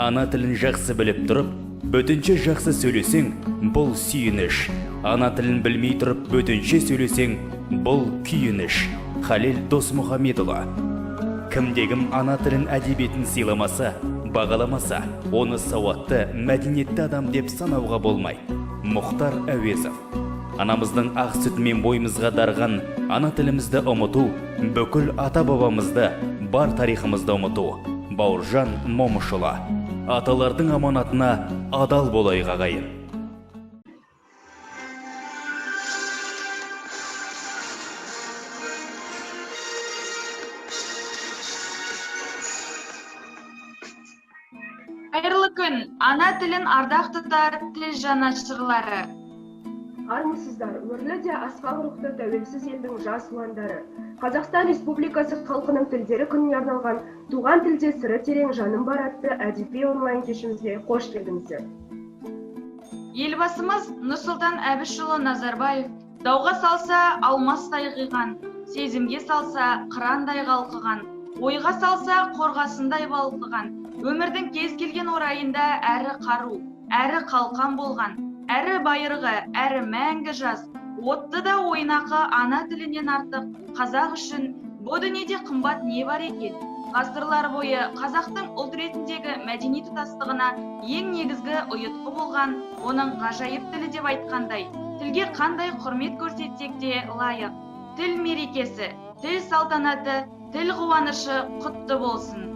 Ана тілін жақсы біліп тұрып, бөтенше жақсы сөйлесең, бұл сүйініш. Ана тілін білмей тұрып, бөтенше сөйлесең, бұл күйініш. Халел Досмұхамедұлы. Кімде-кім ана тілін әдебиетін сыйламаса, бағаламаса, оны сауатты, мәдениетті адам деп санауға болмай. Мұхтар Әуезов. Анамыздың ақ сүтімен бойымызға дарған ана тілімізді ұмыту, бүкіл ата-бабамызды, бар тарихымызды ұмыту. Бауыржан Момышұлы. Аталардың аманатына адал болайық ағайын. Қайырлы күн, ана тілін ардақ тұтар тіл жанашырлары. Армысыздар, өрлі де асқақ рухты тәуелсіз елдің жас ұландары. Қазақстан Республикасы халқының тілдері күніне арналған туған тілде сыры терең жаным бар атты әдеби онлайн кешімізге қош келдіңіздер. Елбасымыз Нұрсұлтан Әбішұлы Назарбаев дауға салса алмастай қиған, сезімге салса қырандай қалқыған, ойға салса қорғасындай балқыған, өмірдің кез келген орайында әрі қару, әрі қалқан болған, әрі байырғы, әрі мәңгі жас, отты да ойнақы ана тілінен артық қазақ үшін бұл дүниеде қымбат не бар екен? Ғасырлар бойы қазақтың ұлт ретіндегі мәдени тұтастығына ең негізгі ұйытқы болған оның ғажайып тілі деп айтқандай, тілге қандай құрмет көрсетсек те лайық. Тіл мерекесі, тіл салтанаты, тіл қуанышы құтты болсын.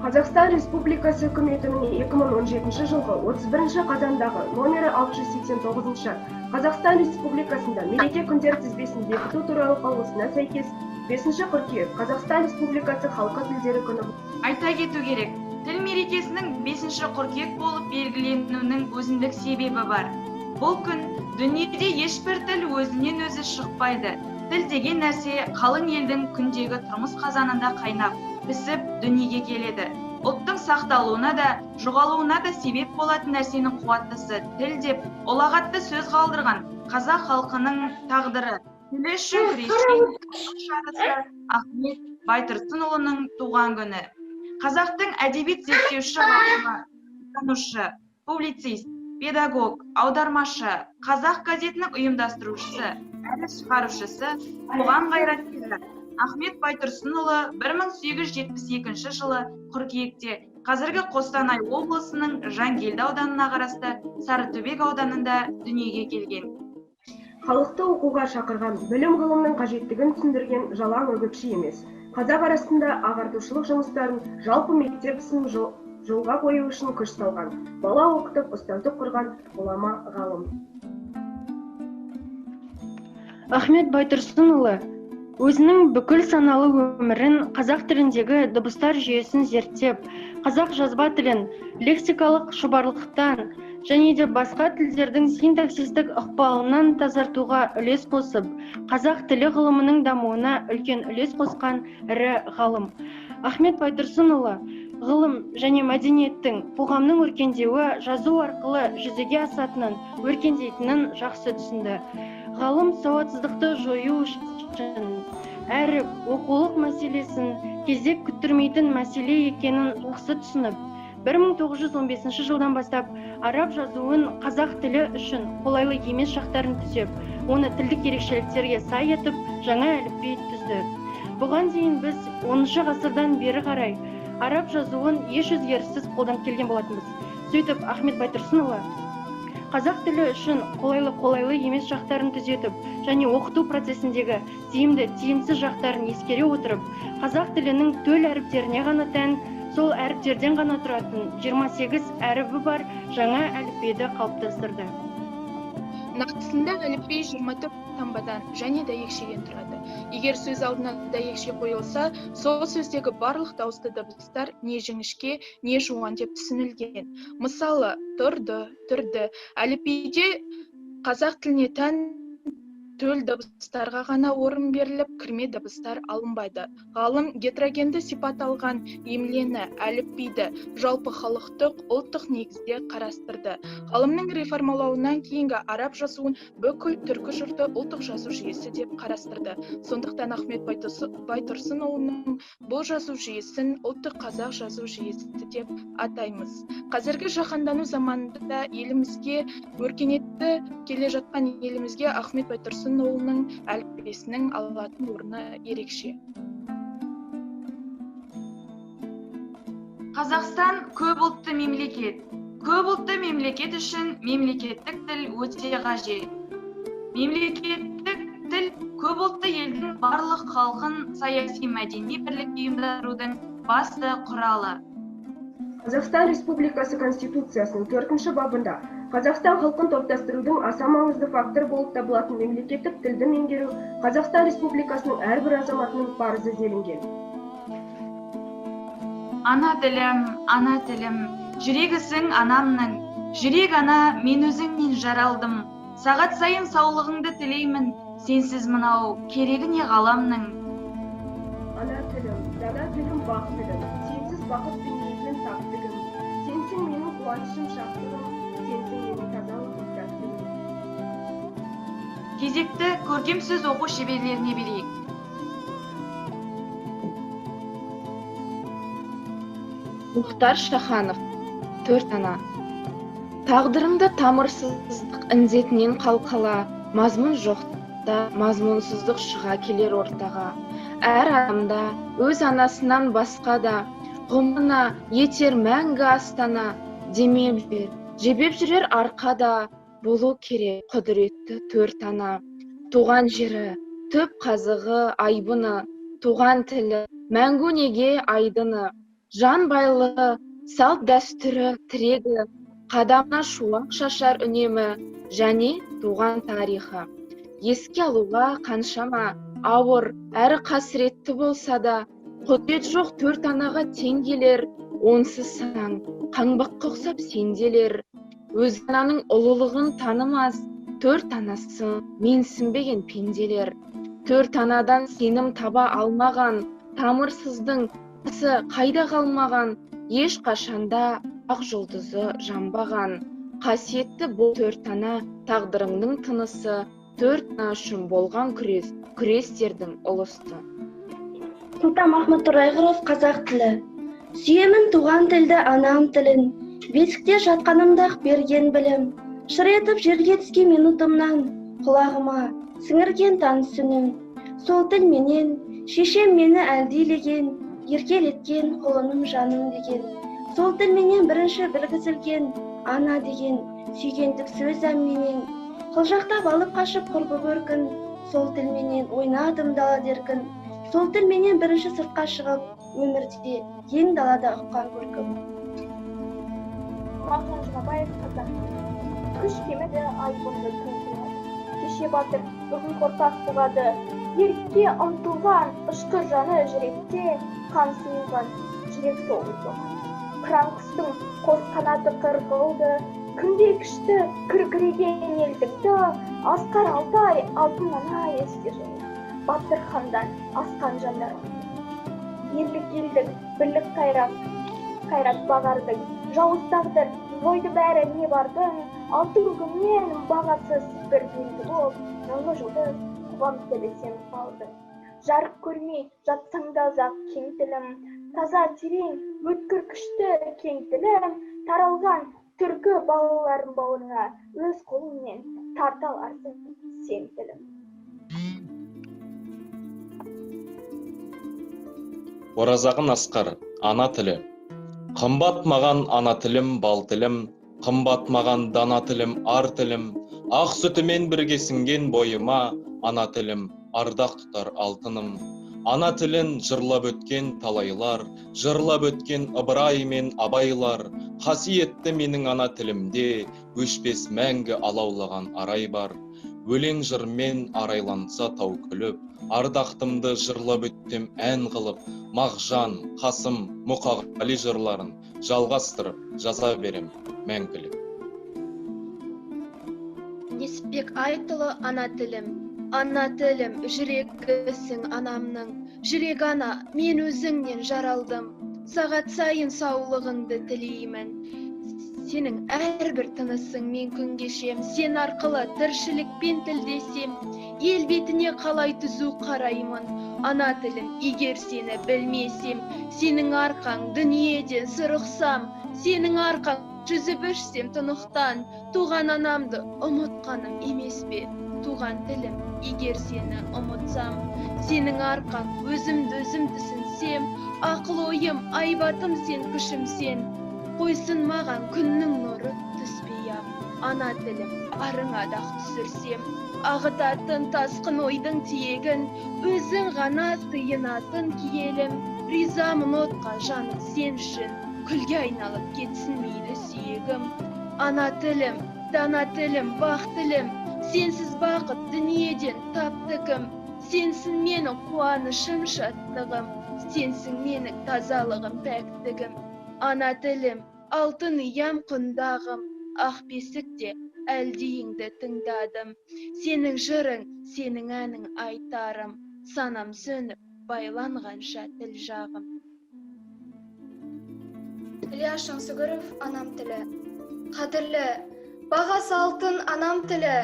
Қазақстан Республикасы үкіметінің 2017 жылғы 31 қазандағы номері 689 Қазақстан Республикасында мереке күндер тізбесін бекіту туралы қаулысына сәйкес 5 қыркүйек Қазақстан Республикасы халқы тілдері күні. Айта кету керек, тіл мерекесінің 5 қыркүйек болып белгіленуінің өзіндік себебі бар. Бұл күн дүниеде ешбір тіл өзінен өзі шықпайды. Тіл деген нәрсе қалың елдің күндегі тұрмыс қазанында қайнап, пісіп дүниеге келеді. Ұлттың сақталуына да, жоғалуына да себеп болатын нәрсенің қуаттысы тіл деп ұлағатты сөз қалдырған қазақ халқының тағдыры. Тілі үшін күрескен шарысы Ахмет Байтұрсынұлының туған күні. Қазақтың әдебиет зерттеуші ғалымы, танушы, публицист, педагог, аудармашы, қазақ газетінің ұйымдастырушысы, әрі шығарушысы, қоғам қайраткері Ахмет Байтұрсынұлы 1872 жылы қыркүйекте қазіргі Қостанай облысының Жангелді ауданына қарасты Сарытөбек ауданында дүниеге келген. Халықты оқуға шақырған, білім ғылымның қажеттігін түсіндірген жалаң үгітші емес. Қазақ арасында ағартушылық жұмыстарын жалпы мектеп ісін жолға қою үшін күш салған, бала оқытып, ұстаздық құрған ғұлама ғалым. Ахмет Байтұрсынұлы өзінің бүкіл саналы өмірін қазақ тіліндегі дыбыстар жүйесін зерттеп, қазақ жазба тілін лексикалық шұбарлықтан және де басқа тілдердің синтаксистік ықпалынан тазартуға үлес қосып, қазақ тілі ғылымының дамуына үлкен үлес қосқан ірі ғалым. Ахмет Байтұрсынұлы ғылым және мәдениеттің, қоғамның өркендеуі жазу арқылы жүзеге асатынын, өркендейтінін жақсы түсінді. Ғалым сауатсыздықты жою үшін әрі оқулық мәселесін кезек күттірмейтін мәселе екенін жақсы түсініп, 1915 жылдан бастап араб жазуын қазақ тілі үшін қолайлы емес шақтарын түзеп, оны тілдік ерекшеліктерге сай етіп, жаңа әліпби түзді. Бұған дейін біз 10 ғасырдан бері қарай араб жазуын еш өзгеріссіз қолданып келген болатынбыз. Сөйтіп, Ахмет Байтұрсынұлы қазақ тілі үшін қолайлы емес жақтарын түзетіп, және оқыту процесіндегі тиімді, тиімсіз жақтарын ескере отырып, қазақ тілінің төл әріптеріне ғана тән, сол әріптерден ғана тұратын 28 әрібі бар жаңа әліпбиді қалыптастырды. Нақтысында әліпби 24 таңбадан және дәйекшеден тұрады. Егер сөз алдына дәйекше қойылса, сол сөздегі барлық дауысты дыбыстар не жіңішке, не жуан деп түсінілген. Мысалы, тұрды, түрді әліпбиде қазақ тіліне тән төл дыбыстарға ғана орын беріліп, кірме дыбыстар алынбайды. Ғалым гетерогенді сипат алған емлені, әліпбиді жалпы халықтық, ұлттық негізде қарастырды. Ғалымның реформалауынан кейінгі араб жазуын бүкіл түркі жұрты ұлттық жазу жүйесі деп қарастырды. Сондықтан Ахмет Байтұрсынұлының бұл жазу жүйесін ұлттық қазақ жазу жүйесі деп атаймыз. Қазіргі жаһандану заманында елімізге өркениетті келе жатқан елімізге Ахмет Байтұрсынұлының әліппесінің алатын орны ерекше. Қазақстан көпұлтты мемлекет. Көпұлтты мемлекет үшін мемлекеттік тіл өте қажет. Мемлекеттік тіл көпұлтты елдің барлық халқын саяси мәдени бірлікке ұйымдастырудың басты құралы. Қазақстан Республикасы Конституциясының 4-ші бабында Қазақстан халқын топтастырудың аса маңызды фактор болып табылатын мемлекеттік тілді меңгеру Қазақстан Республикасының әрбір азаматының парызы делінген. Ана тілім, жүрегісің анамның, жүрек ана мен өзіңнен жаралдым. Сағат сайын саулығыңды тілеймін, сенсіз мынау керегі не ғаламның. Ана тілім, дана тілім, бақ тілім, сенсіз бақыт дүниеден таптығым. Сенсің менің қуанышым, шаттығым, сенсің менің тазалығым, тәттігім. Кезекті көркем сөз оқу шеберлеріне берейік. Мұхтар Шаханов, 4 ана. Тағдырыңды тамырсыздық індетінен қалқала, мазмұн жоқта, мазмұнсыздық шыға келер ортаға. Әр адамда өз анасынан басқа да, ғұмырына етер мәңгі астана, жебеп жүрер арқада, болу керек құдіретті 4 ана. Туған жері, түп қазығы айбыны, туған тілі, мәңгі неге айдыны, жан байлығы, салт дәстүрі тірегі, қадамына шуақ шашар үнемі, және туған тарихы. Еске алуға қаншама ауыр, әрі қасіретті болса да, құдірет жоқ 4 анаға тең келер, онсыз саң, қаңбаққа ұқсап сенделер. Өз ананың ұлылығын танымас, 4 анасы менсінбеген пенделер. 4 анадан сенім таба алмаған, тамырсыздың қайда қалмаған, еш қашанда ақ жұлдызы жанбаған. Қасиетті бұл 4 ана тағдырыңның тынысы, 4 ана үшін болған күрестердің ұлысты. Сұлтанмахмұт Торайғыров, қазақ тілі. Сүйемін туған тілді, анам тілін, бесікте жатқанымда-ақ берген білім. Шыр етіп жерге түскен минутымнан, құлағыма сіңірген таныс үнім. Сол тіл менен шешем мені әлдилеген, еркелеткен құлыным жаным деген. Сол тіл менен бірінші білгізілген ана деген сүйгендік сөз әмменен. Қылжақтап алып қашып құрбы көркін, сол тіл менен ойнадым дала деркін. Сол тіл менен бірінші сыртқа шығып, өмірде ең далада ұққан көркім. Мағжан Жұмабаев, қазақ. Күш кемеді айбынды күн туады. Кеше батыр, бүгін қорқақ туады. Ерікке ұмтылған ұшқыр жаны жүректе, қан сұйылған жүрек соғып соған. Қыран құстың қос қанаты қырқылды, күнде күшті күркіреген елдікті, асқар Алтай алтын ана есте жылы. Батыр хандан асқан жандар. Ерлік елдік, бірлік қайрат бағардың, жауыз тағдыр, ойды бәрі не бардың, алтын күннен бағасыз бір белгі болып, нұрлы жұлдыз қуам телесен қалды. Жарық көрмей жатсаң да ұзақ кең тілім, таза терең, өткір күшті кең тілім, таралған түркі балаларын бауырыңа өз қолыңмен тарта аларсың сен тілім. Оразағын Асқар, ана тілі. Қымбат маған ана тілім, бал тілім, қымбат маған дана тілім, ар тілім, ақ сүтімен бірге сіңген бойыма, ана тілім, ардақ тұтар алтыным. Ана тілін жырлап өткен талайлар, жырлап өткен Ыбырай мен Абайлар, қасиетті менің ана тілімде, өшпес мәңгі алаулаған арай бар. Өлең жырмен арайланса тау күліп, ардақтымды жырлап өттім ән қылып, Мағжан, Қасым, Мұқағали жырларын жалғастырып жаза берем мәңгілік. Несіпбек Айтұлы, ана тілім. Ана тілім жүрегісің анамның, жүрек ана, мен өзіңнен жаралдым, сағат сайын саулығыңды тілеймін. Сенің әрбір тынысың мен күн кешем, сен арқылы тіршілікпен тілдесем, ел бетіне қалай түзу қараймын. Ана тілім, егер сені білмесем, сенің арқаң дүниеден сырықсам, сенің арқаң жүзіп ішсем тұнықтан, туған анамды ұмытқаным емес пе? Туған тілім, егер сені ұмытсам, сенің арқаң өзімді түсінсем, ақыл ойым, айбатым сен, күшім сен, қойсын маған күннің нұры түспей-ақ. Ана тілім, арыңа дақ түсірсем, ағытатын тасқын ойдың тиегін, өзің ғана тыйынатын киелім, ризамын отқа жаным сен үшін, күлге айналып кетсін мейлі сүйегім. Ана тілім, дана тілім, бақ тілім, сенсіз бақыт дүниеден тапты кім? Сенсің менің қуанышым, шаттығым, сенсің менің тазалығым, пәктігім. Ана тілім, алтын ұям құндағым, ақ бесікте әлдейіңді тыңдадым. Сенің жырың, сенің әнің айтарым, санам сөніп байланғанша тіл жағым. Ілияс Жансүгіров, анам тілі. Қадірлі, бағасы алтын анам тілі,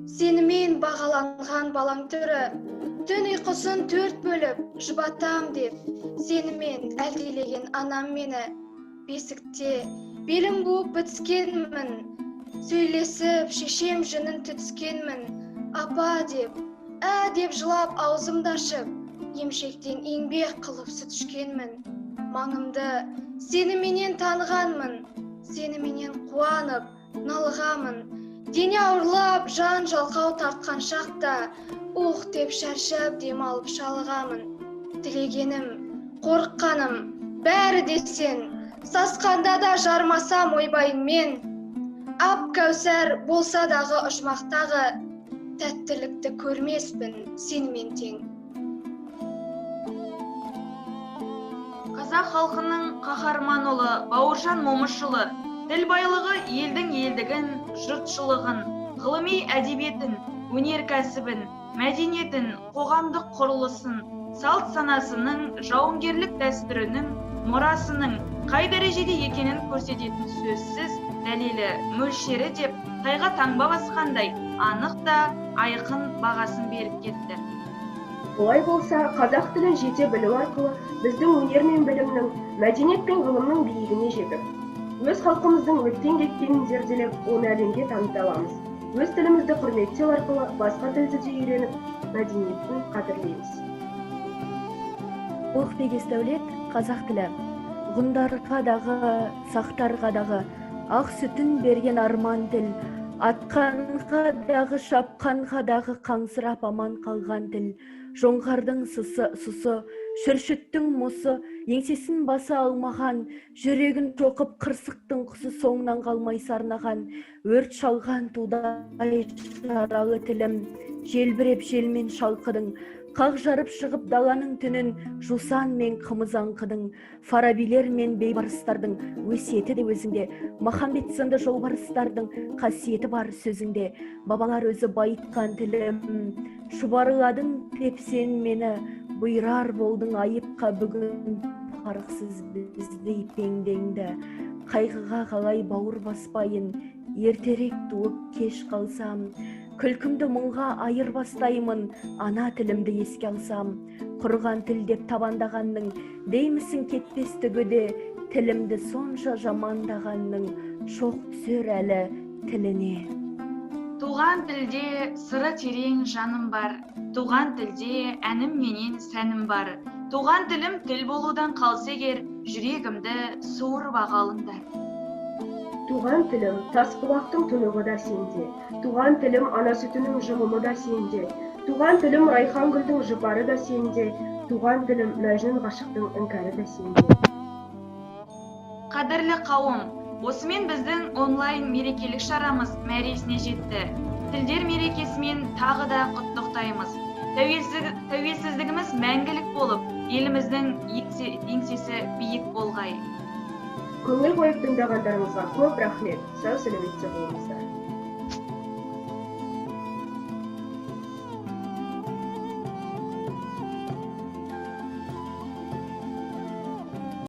сенімен бағаланған балаң түрі, түн ұйқысын 4 бөліп жұбатам деп, сенімен әлдилеген анам мені, бесікте белім буып бітіскенмін, сөйлесіп шешем жүнін түтіскенмін, апа деп, деп жылап аузымды ашып, емшектен еңбек қылып сүт ішкенмін. Маңымды сеніменен танығанмын, сеніменен қуанып налығамын, дене ауырлап жан жалқау тартқан шақта, деп шаршап дем алып шалығамын. Тілегенім, қорыққаным, бәрі де сен, сасқанда да жармасам ойбайыңмен, ап кәусәр болса дағы ұжмақтағы, тәттілікті көрмеспін сенімен тең. Қазақ халқының қаһарман ұлы Бауыржан Момышұлы тіл байлығы елдің елдігін, жұртшылығын, ғылыми әдебиетін, өнеркәсібін, мәдениетін, қоғамдық құрылысын, салт санасының, жауынгерлік дәстүрінің, мұрасының қай дәрежеде екенін көрсететін сөзсіз дәлелі, мөлшері деп тайға таңба басқандай анық та айқын бағасын беріп кетті. Олай болса, қазақ тілін жете білу арқылы біздің өнер мен білімнің, мәдениет пен ғылымның биігіне жетіп, өз халқымыздың өткен кеткенін зерделеп, оны әлемге таныта аламыз. Өз тілімізді құрметтеу арқылы басқа тілді де үйреніп, мәдениетін қадірлейміз. Ұлықбек Есдәулет, қазақ тілі. Ғұндарға дағы, сақтарға дағы, ақ сүтін берген арман тіл, атқанға дағы, шапқанға дағы қаңсырап аман қалған тіл, жоңғардың сұсы, шүршіттің мұсы, еңсесін баса алмаған, жүрегін тоқып қырсықтың құсы соңынан қалмай сарнаған, өрт шалған тудай жаралы тілім, желбіреп желмен шалқыдың, қақ жарып шығып даланың түнін, жусан мен қымыз аңқыдың, фарабилер мен бейбарыстардың өсиеті де өзіңде, Махамбет сынды жолбарыстардың қасиеті бар сөзіңде, бабалар өзі байытқан тілім, шұбарыладың тепсен мені, бұйрар болдың айыпқа бүгін, парықсыз бізді пеңдеңді, қайғыға қалай бауыр баспайын, ертерек туып кеш қалсам, күлкімді мұңға айыр бастаймын, ана тілімді еске алсам, құрған тіл деп табандағанның, деймісің кетпес түгіде, тілімді сонша жамандағанның, шоқ түсер әлі тіліне. Туған тілде сыры терең жаным бар, туған тілде әнім менен сәнім бар, туған тілім тіл болудан қалса егер, жүрегімді суырып алыңдар. Туған тілім тас бұлақтың тұнығы да сенде, туған тілім ана сүтінің жылымы да сенде, туған тілім райхан гүлдің жұпары да сенде, туған тілім мәжнүн ғашықтың іңкәрі да сенде. Қадірлі қауым, осымен біздің онлайн мерекелік шарамыз мәресіне жетті. Тілдер мерекесімен тағы да құттықтаймыз. Тәуелсіздігіміз мәңгілік болып, еліміздің еңсесі биік болғай. Көңіл қойып тыңдағандарыңызға көп рахмет. Сау сәлеметте болыңыздар.